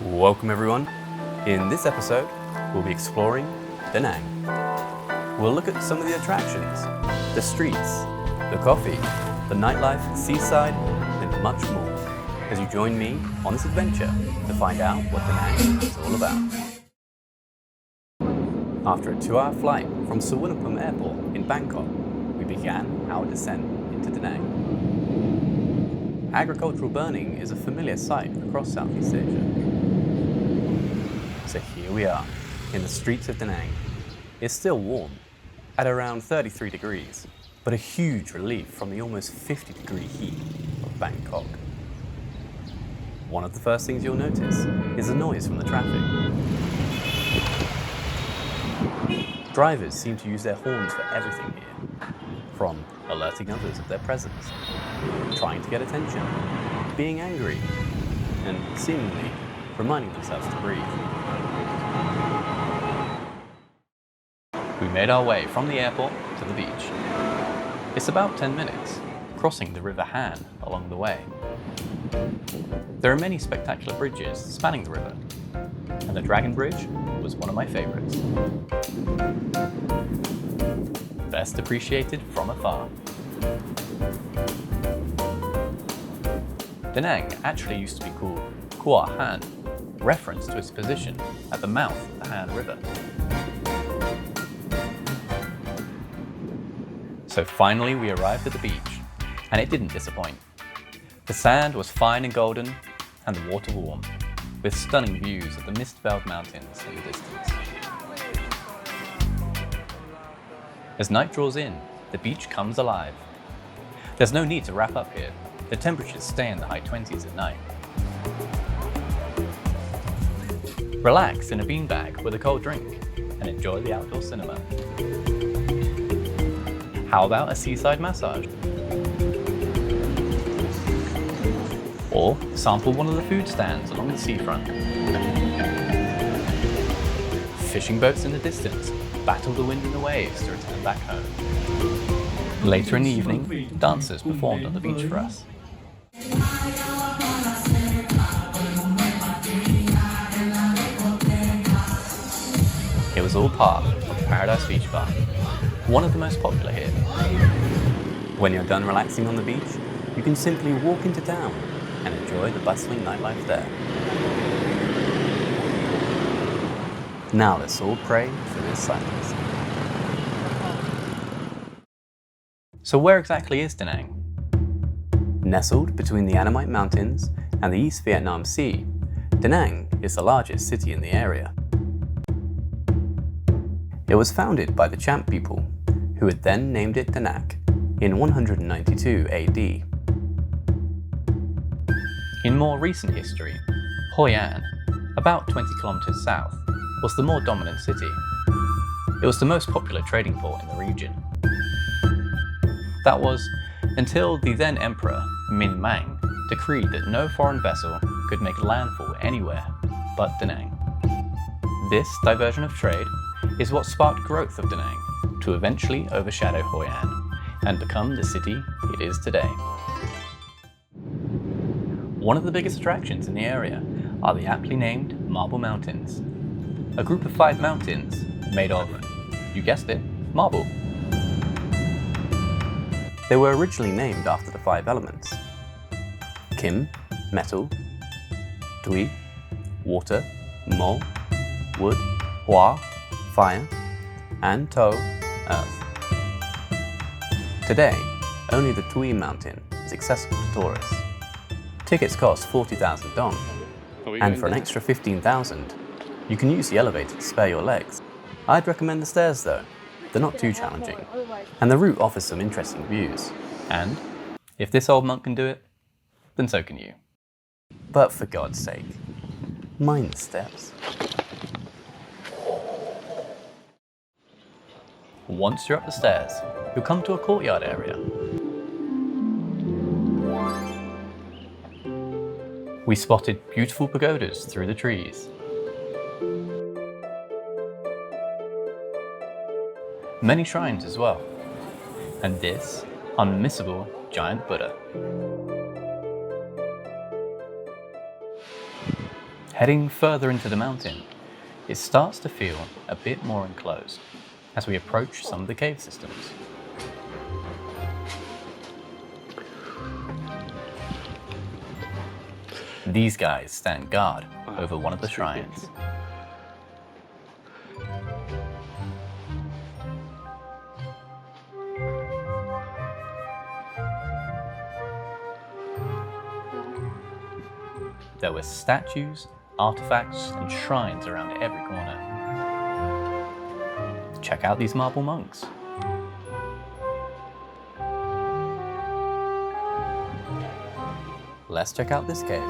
Welcome everyone. In this episode, we'll be exploring Da Nang. We'll look at some of the attractions, the streets, the coffee, the nightlife, seaside, and much more, as you join me on this adventure to find out what Da Nang is all about. After a 2-hour flight from Sarinya Airport in Bangkok, we began our descent into Da Nang. Agricultural burning is a familiar sight across Southeast Asia. So here we are, in the streets of Da Nang. It's still warm, at around 33 degrees, but a huge relief from the almost 50-degree heat of Bangkok. One of the first things you'll notice is the noise from the traffic. Drivers seem to use their horns for everything here, from alerting others of their presence, trying to get attention, being angry, and seemingly reminding themselves to breathe. We made our way from the airport to the beach. It's about 10 minutes, crossing the River Han along the way. There are many spectacular bridges spanning the river, and the Dragon Bridge was one of my favorites. Best appreciated from afar. Da Nang actually used to be called Quoc Han, reference to its position at the mouth of the Han River. So finally we arrived at the beach, and it didn't disappoint. The sand was fine and golden, and the water warm, with stunning views of the mist-veiled mountains in the distance. As night draws in, the beach comes alive. There's no need to wrap up here. The temperatures stay in the high 20s at night. Relax in a beanbag with a cold drink and enjoy the outdoor cinema. How about a seaside massage? Or sample one of the food stands along the seafront. Fishing boats in the distance battle the wind and the waves to return back home. Later in the evening, dancers performed on the beach for us. It was all part of the Paradise Beach Bar, one of the most popular here. When you're done relaxing on the beach, you can simply walk into town and enjoy the bustling nightlife there. Now let's all pray for this silence. So where exactly is Da Nang? Nestled between the Annamite Mountains and the East Vietnam Sea, Da Nang is the largest city in the area. It was founded by the Champ people, who had then named it Da Nang in 192 AD. In more recent history, Hoi An, about 20 kilometers south, was the more dominant city. It was the most popular trading port in the region. That was until the then Emperor Minh Mang decreed that no foreign vessel could make landfall anywhere but Da Nang. This diversion of trade is what sparked growth of Da Nang to eventually overshadow Hoi An and become the city it is today. One of the biggest attractions in the area are the aptly named Marble Mountains, a group of 5 mountains made of, you guessed it, marble. They were originally named after the 5 elements: Kim, metal; Tui, water; Mo, wood; Hua, fire; and To, earth. Today, only the Tui mountain is accessible to tourists. Tickets cost 40,000 dong, and for an extra 15,000, you can use the elevator to spare your legs. I'd recommend the stairs though. They're not too challenging, and the route offers some interesting views. And if this old monk can do it, then so can you. But for God's sake, mind the steps. Once you're up the stairs, you'll come to a courtyard area. We spotted beautiful pagodas through the trees. Many shrines as well, and this unmissable giant Buddha. Heading further into the mountain, it starts to feel a bit more enclosed as we approach some of the cave systems. These guys stand guard over one of the shrines. There were statues, artifacts, and shrines around every corner. Check out these marble monks. Let's check out this cave.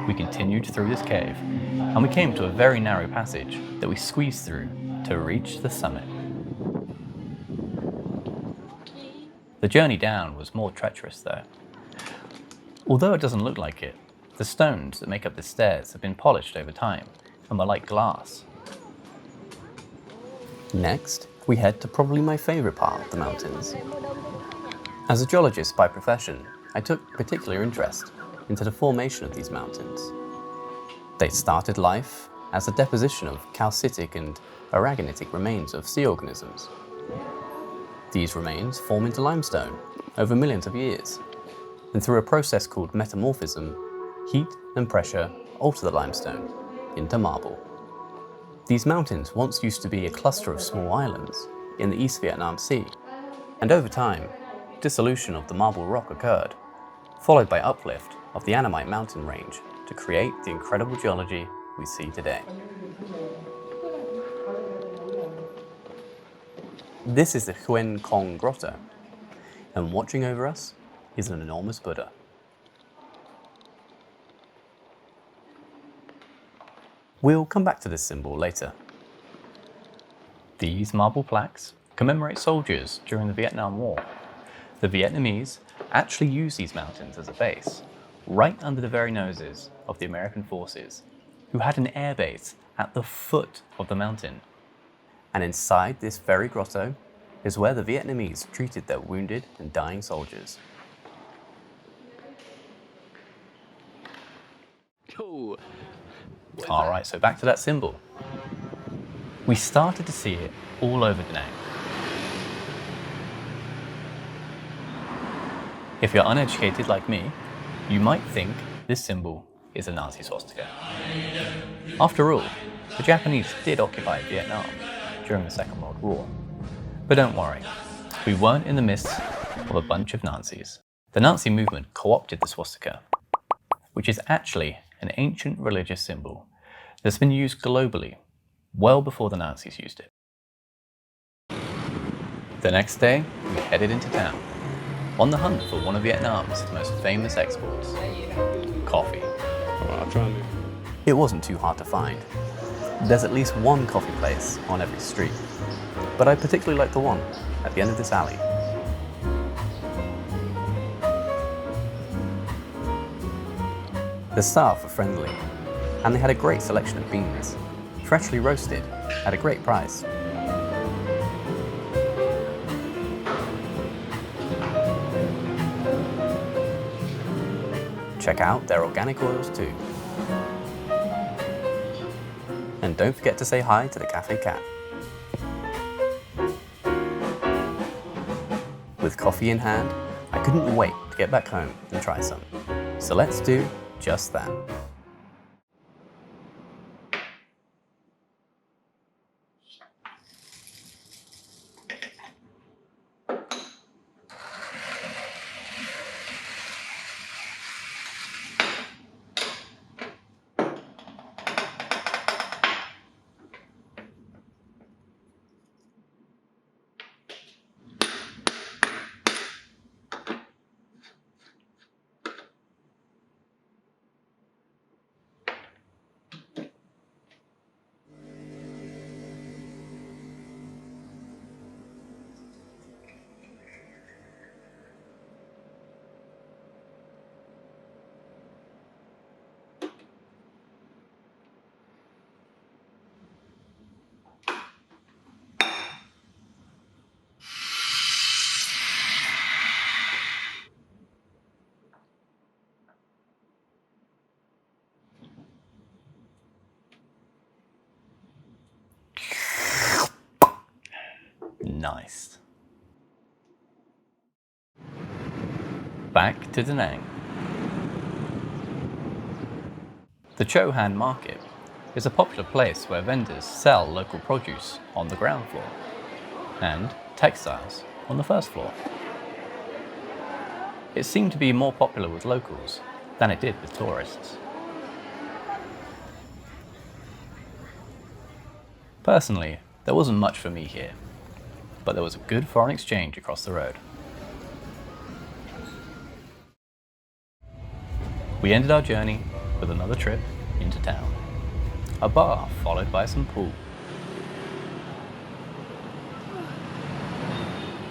We continued through this cave, and we came to a very narrow passage that we squeezed through to reach the summit. The journey down was more treacherous though. Although it doesn't look like it, the stones that make up the stairs have been polished over time and were like glass. Next, we head to probably my favourite part of the mountains. As a geologist by profession, I took particular interest into the formation of these mountains. They started life as a deposition of calcitic and aragonite remains of sea organisms. These remains form into limestone over millions of years, and through a process called metamorphism, heat and pressure alter the limestone into marble. These mountains once used to be a cluster of small islands in the East Vietnam Sea, and over time, dissolution of the marble rock occurred, followed by uplift of the Annamite mountain range to create the incredible geology we see today. This is the Huyen Kong Grotto, and watching over us is an enormous Buddha. We'll come back to this symbol later. These marble plaques commemorate soldiers during the Vietnam War. The Vietnamese actually used these mountains as a base, right under the very noses of the American forces, who had an air base at the foot of the mountain. And inside this very grotto is where the Vietnamese treated their wounded and dying soldiers. Alright, so back to that symbol. We started to see it all over Da Nang. If you're uneducated like me, you might think this symbol is a Nazi swastika. After all, the Japanese did occupy Vietnam during the Second World War. But don't worry, we weren't in the midst of a bunch of Nazis. The Nazi movement co-opted the swastika, which is actually an ancient religious symbol that's been used globally well before the Nazis used it. The next day, we headed into town, on the hunt for one of Vietnam's most famous exports, coffee. It wasn't too hard to find. There's at least one coffee place on every street, but I particularly like the one at the end of this alley. The staff were friendly, and they had a great selection of beans, freshly roasted at a great price. Check out their organic oils too. And don't forget to say hi to the cafe cat. With coffee in hand, I couldn't wait to get back home and try some. So let's do just that. Nice. Back to Da Nang. The Cho Han Market is a popular place where vendors sell local produce on the ground floor and textiles on the first floor. It seemed to be more popular with locals than it did with tourists. Personally, there wasn't much for me here, but there was a good foreign exchange across the road. We ended our journey with another trip into town. A bar followed by some pool.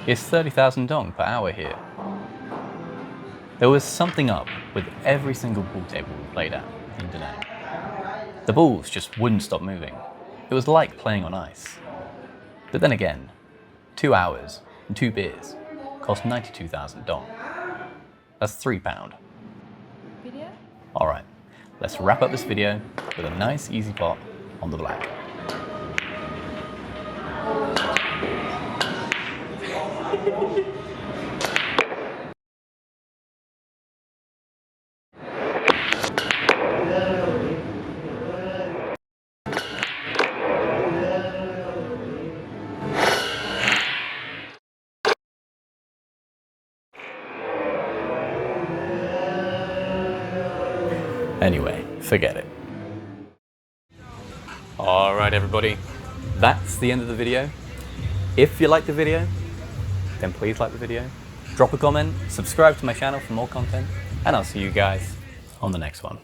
It's 30,000 dong per hour here. There was something up with every single pool table we played at in Da Nang. The balls just wouldn't stop moving. It was like playing on ice. But then again, 2 hours and 2 beers cost 92,000 dong. That's £3. Alright, let's wrap up this video with a nice easy pot on the black. Anyway, forget it. Alright everybody, that's the end of the video. If you liked the video, then please like the video, drop a comment, subscribe to my channel for more content, and I'll see you guys on the next one.